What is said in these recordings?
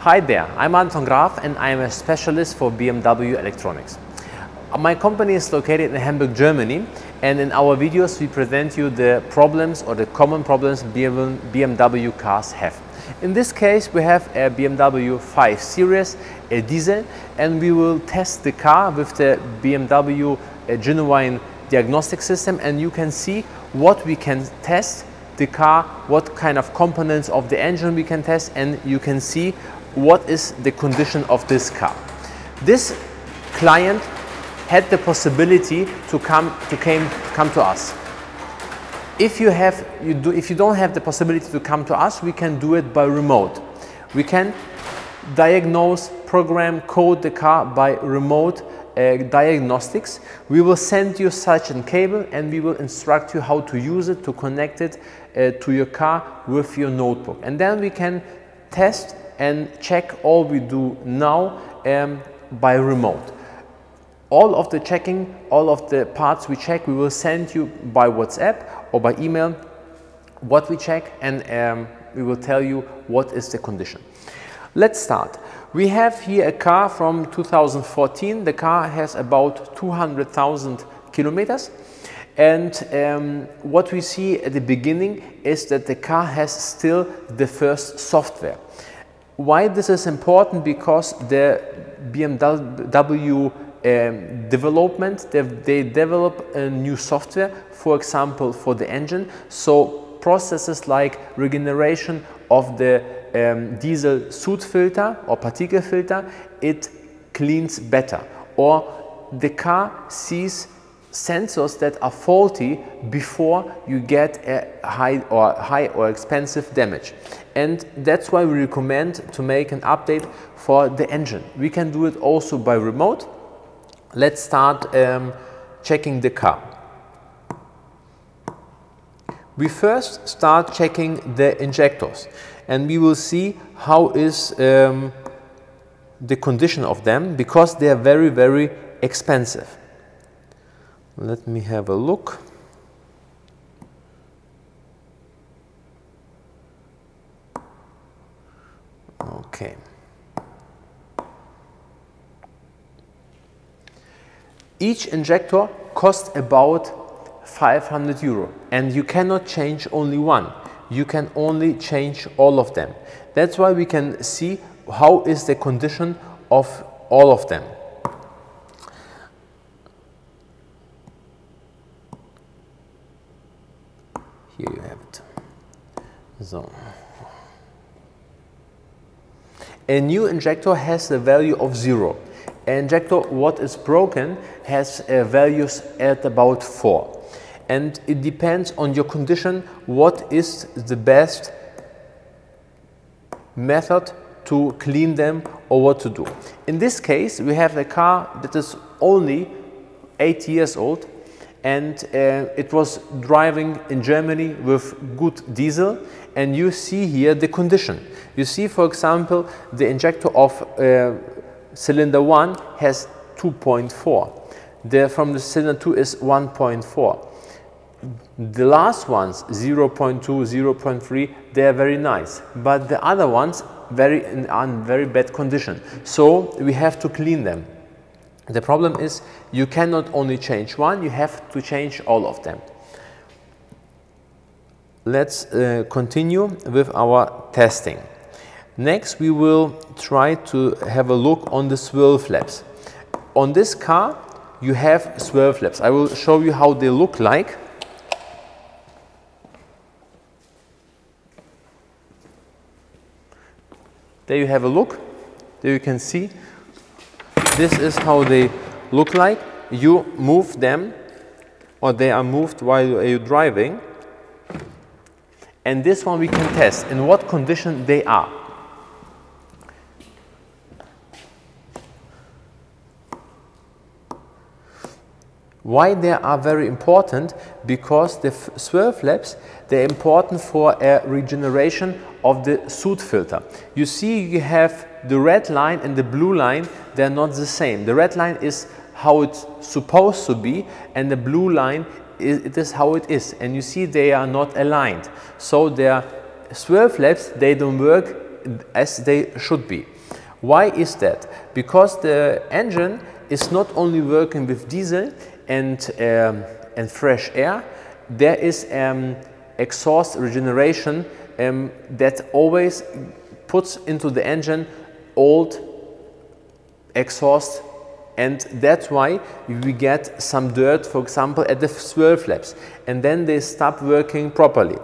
Hi there, I'm Anton Graf and I'm a specialist for BMW electronics. My company is located in Hamburg, Germany, and in our videos we present you the problems or the common problems BMW cars have. In this case we have a BMW 5 Series, a diesel, and we will test the car with the BMW genuine diagnostic system, and you can see what we can test the car, what kind of components of the engine we can test, and you can see what is the condition of this car. This client had the possibility to come to us. If you don't have the possibility to come to us, we can do it by remote. We can diagnose, program, code the car by remote diagnostics. We will send you such a cable and we will instruct you how to use it, to connect it to your car with your notebook. And then we can test and check all we do now by remote. All of the checking, all of the parts we check, we will send you by WhatsApp or by email what we check, and we will tell you what is the condition. Let's start. We have here a car from 2014. The car has about 200,000 kilometers. And what we see at the beginning is that the car has still the first software. Why this is important? Because the BMW development, they develop a new software, for example, for the engine. So processes like regeneration of the diesel soot filter or particle filter, it cleans better. Or the car sees sensors that are faulty before you get a high or expensive damage. And that's why we recommend to make an update for the engine. We can do it also by remote. Let's start checking the car. We first start checking the injectors, and we will see how is the condition of them, because they are very, very expensive. Let me have a look. Okay. Each injector costs about 500 euro, and you cannot change only one. You can only change all of them. That's why we can see how is the condition of all of them. Here you have it. So, a new injector has the value of 0. An injector what is broken has values at about 4. And it depends on your condition what is the best method to clean them or what to do. In this case, we have a car that is only 8 years old, and it was driving in Germany with good diesel, and you see here the condition. You see, for example, the injector of cylinder 1 has 2.4. From the cylinder 2 is 1.4. The last ones, 0.2, 0.3, they are very nice, but the other ones are in very bad condition. So we have to clean them. The problem is you cannot only change one, you have to change all of them. Let's continue with our testing. Next, we will try to have a look on the swirl flaps. On this car, you have swirl flaps. I will show you how they look like. There you have a look. There you can see. This is how they look like. You move them, or they are moved while you're driving. And this one we can test in what condition they are. Why they are very important? Because the swirl flaps, they're important for a regeneration of the soot filter. You see, you have the red line and the blue line, they're not the same. The red line is how it's supposed to be, and the blue line it is how it is. And you see they are not aligned. So their swirl flaps, they don't work as they should be. Why is that? Because the engine is not only working with diesel and fresh air, there is exhaust regeneration that always puts into the engine old exhaust, and that's why we get some dirt, for example, at the swirl flaps, and then they stop working properly.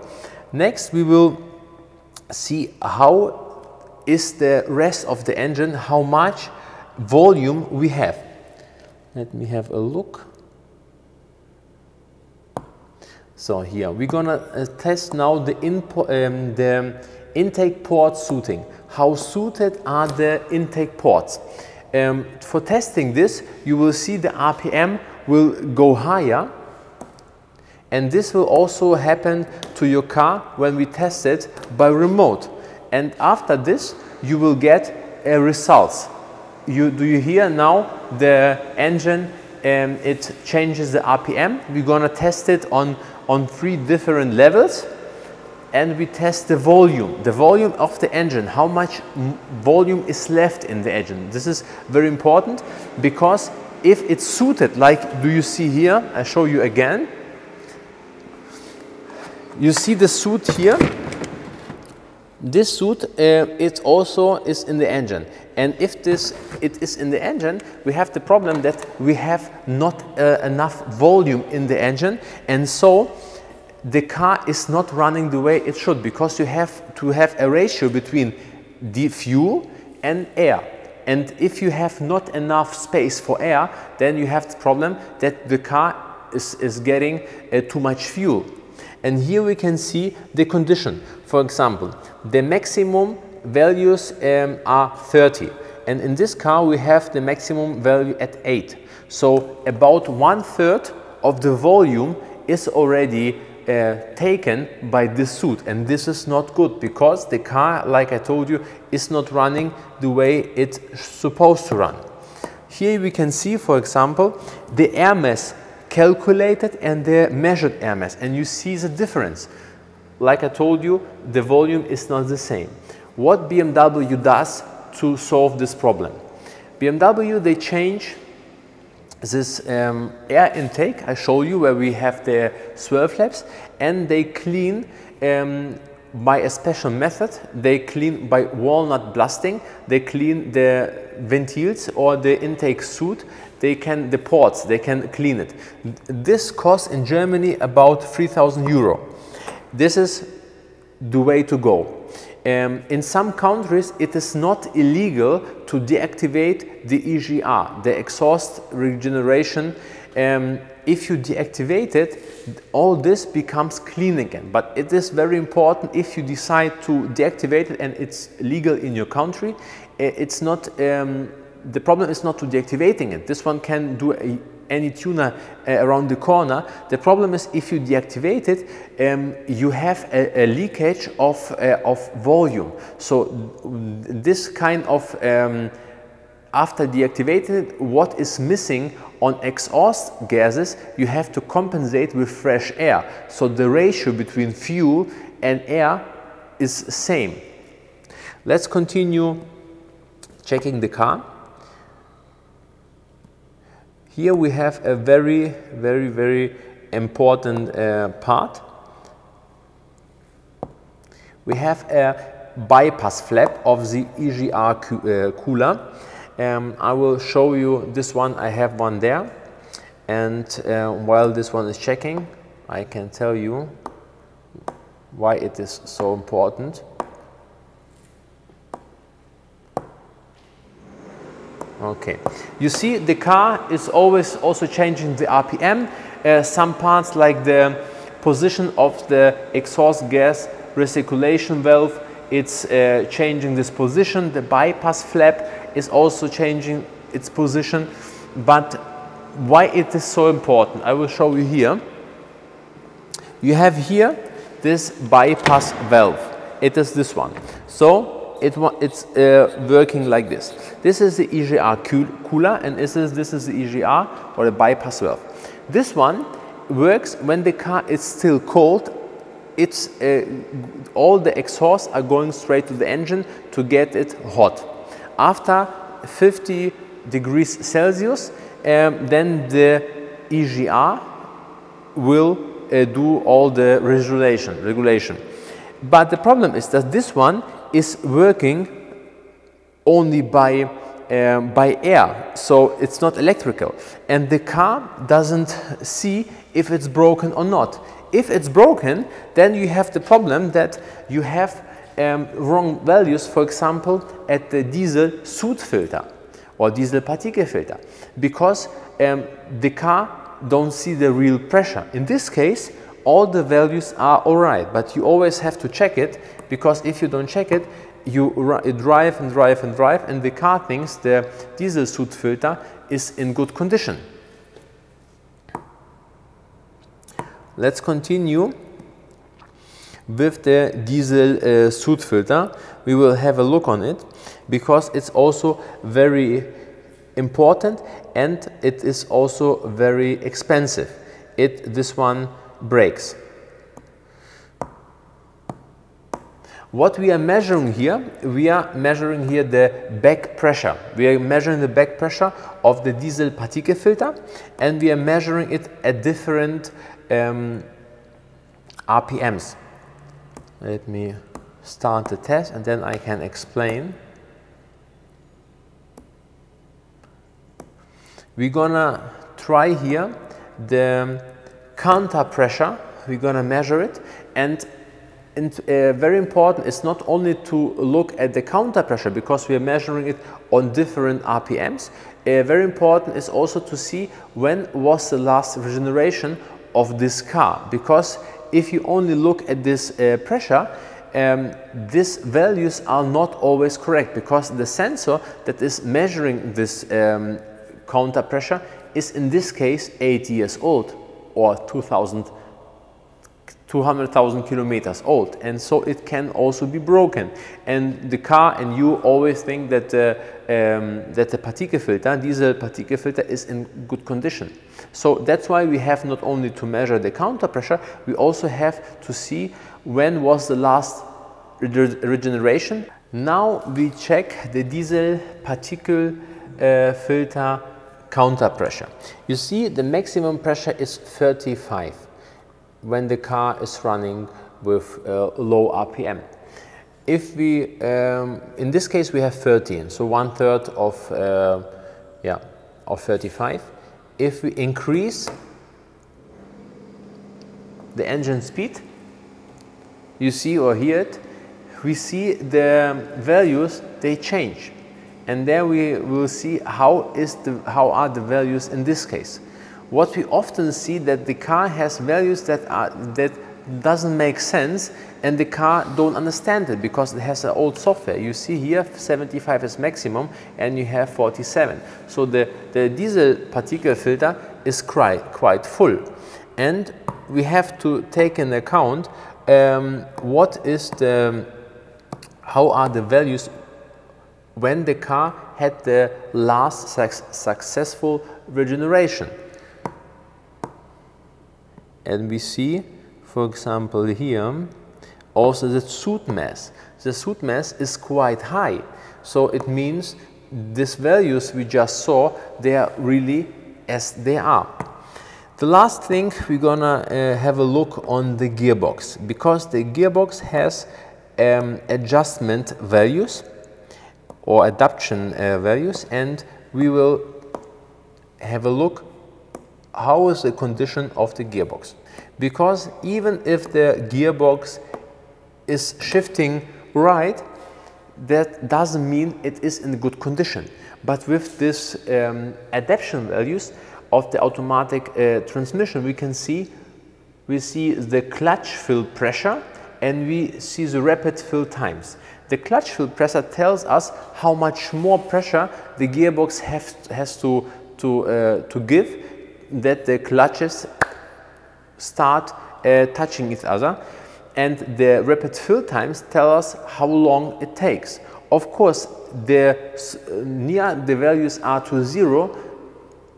Next, we will see how is the rest of the engine, how much volume we have. Let me have a look. So here we're gonna test now the intake port suiting. How suited are the intake ports? For testing this, you will see the RPM will go higher, and this will also happen to your car when we test it by remote. And after this, you will get results. Do you hear now the engine? It changes the RPM. We're gonna test it on 3 different levels, and we test the volume of the engine, how much volume is left in the engine. This is very important, because if it's suited, like do you see here, I show you again. You see the suit here. This suit, it also is in the engine, and if it is in the engine, we have the problem that we have not enough volume in the engine, and so the car is not running the way it should, because you have to have a ratio between the fuel and air. And if you have not enough space for air, then you have the problem that the car is getting too much fuel. And here we can see the condition. For example, the maximum values are 30, and in this car we have the maximum value at 8. So about 1/3 of the volume is already taken by this suit, and this is not good, because the car, like I told you, is not running the way it's supposed to run. Here we can see, for example, the air mass calculated and the measured air mass, and you see the difference. Like I told you, the volume is not the same. What BMW does to solve this problem? BMW, they change this air intake, I show you, where we have the swirl flaps, and they clean by a special method. They clean by walnut blasting. They clean the ventils or the intake suit. The ports, they can clean it. This costs in Germany about 3,000 euro. This is the way to go. In some countries, it is not illegal to deactivate the EGR, the exhaust regeneration. If you deactivate it, all this becomes clean again. But it is very important, if you decide to deactivate it and it's legal in your country, it's not, the problem is not to deactivating it. This one can do any tuner around the corner. The problem is, if you deactivate it, you have a leakage of volume. So this kind of, after deactivating, what is missing on exhaust gases, you have to compensate with fresh air. So the ratio between fuel and air is same. Let's continue checking the car. Here we have a very important part. We have a bypass flap of the EGR cooler. I will show you this one. I have one there, and while this one is checking, I can tell you why it is so important. Okay, you see the car is always also changing the RPM. Some parts, like the position of the exhaust gas recirculation valve, it's changing this position. The bypass flap is also changing its position. But why it is so important, I will show you here. You have here this bypass valve. It is this one. So it's working like this. This is the EGR cooler, and this is the EGR, or the bypass valve. This one works when the car is still cold. It's all the exhausts are going straight to the engine to get it hot. After 50 degrees Celsius, then the EGR will do all the regulation. But the problem is that this one is working only by air, so it's not electrical, and the car doesn't see if it's broken or not. If it's broken, then you have the problem that you have wrong values, for example, at the diesel soot filter or diesel particle filter, because the car don't see the real pressure. In this case, all the values are alright, but you always have to check it, because if you don't check it, you drive and drive and drive, and the car thinks the diesel soot filter is in good condition. Let's continue with the diesel soot filter. We will have a look on it, because it's also very important and it is also very expensive. This one breaks. What we are measuring here, the back pressure. We are measuring the back pressure of the diesel particle filter, and we are measuring it at different RPMs. Let me start the test and then I can explain. We're gonna try here the counter pressure. We're gonna measure it, and very important is not only to look at the counter pressure, because we are measuring it on different RPMs. Very important is also to see when was the last regeneration of this car, because if you only look at this pressure, these values are not always correct, because the sensor that is measuring this counter pressure is in this case 8 years old, or 200,000 kilometers old, and so it can also be broken. And the car and you always think that the particle filter, diesel particle filter, is in good condition. So that's why we have not only to measure the counter pressure, we also have to see when was the last regeneration. Now we check the diesel particle filter counter pressure. You see the maximum pressure is 35 when the car is running with low RPM. If we, in this case we have 13, so 1/3 of 35. If we increase the engine speed, you see or hear it, we see the values, they change. And there we will see how are the values in this case. What we often see that the car has values that doesn't make sense, and the car don't understand it because it has an old software. You see here 75 is maximum and you have 47. So the diesel particle filter is quite full, and we have to take into account how are the values when the car had the last successful regeneration. And we see, for example, here also the soot mass. The soot mass is quite high, so it means these values we just saw, they are really as they are. The last thing, we're gonna have a look on the gearbox, because the gearbox has adjustment values or adaptation values, and we will have a look how is the condition of the gearbox. Because even if the gearbox is shifting right, that doesn't mean it is in good condition. But with this adaptation values of the automatic transmission, we see the clutch fill pressure and we see the rapid fill times. The clutch fill pressure tells us how much more pressure the gearbox has to give, that the clutches start touching each other, and the rapid fill times tell us how long it takes. Of course, the near the values are to 0,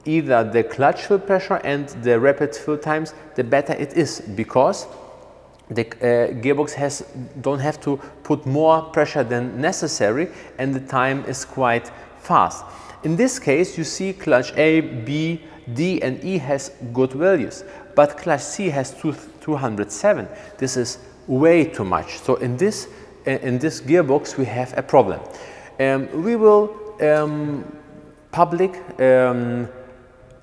either the clutch fill pressure and the rapid fill times, the better it is, because the gearbox don't have to put more pressure than necessary, and the time is quite fast. In this case, you see clutch A, B, D and E has good values, but clutch C has 207. This is way too much. So in this gearbox we have a problem. We will publish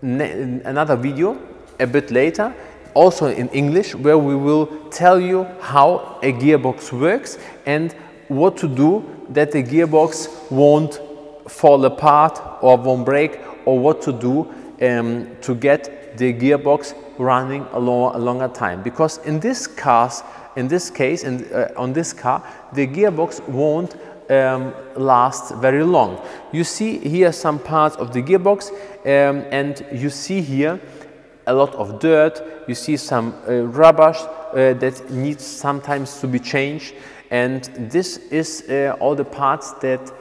another video a bit later, also in English, where we will tell you how a gearbox works and what to do that the gearbox won't fall apart or won't break, or what to do to get the gearbox running a longer time. Because in this case, on this car, the gearbox won't last very long. You see here some parts of the gearbox, and you see here a lot of dirt. You see some rubber that needs sometimes to be changed, and this is all the parts that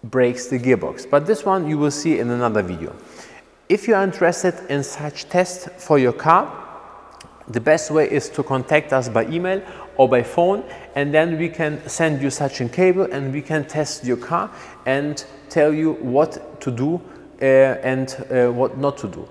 breaks the gearbox. But this one you will see in another video. If you are interested in such tests for your car, the best way is to contact us by email or by phone, and then we can send you such a cable and we can test your car and tell you what to do and what not to do.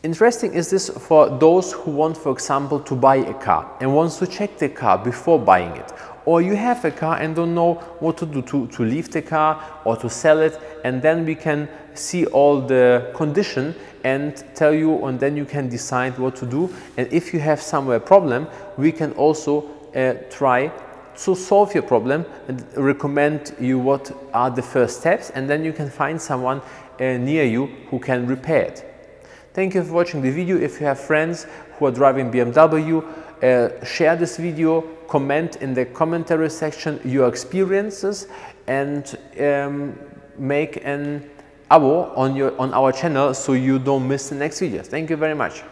Interesting is this for those who want, for example, to buy a car and wants to check the car before buying it. Or you have a car and don't know what to do, to leave the car or to sell it, and then we can see all the condition and tell you, and then you can decide what to do. And if you have somewhere a problem, we can also try to solve your problem and recommend you what are the first steps, and then you can find someone near you who can repair it. Thank you for watching the video. If you have friends who are driving BMW, share this video, comment in the commentary section your experiences, and make an abo on our channel so you don't miss the next videos. Thank you very much.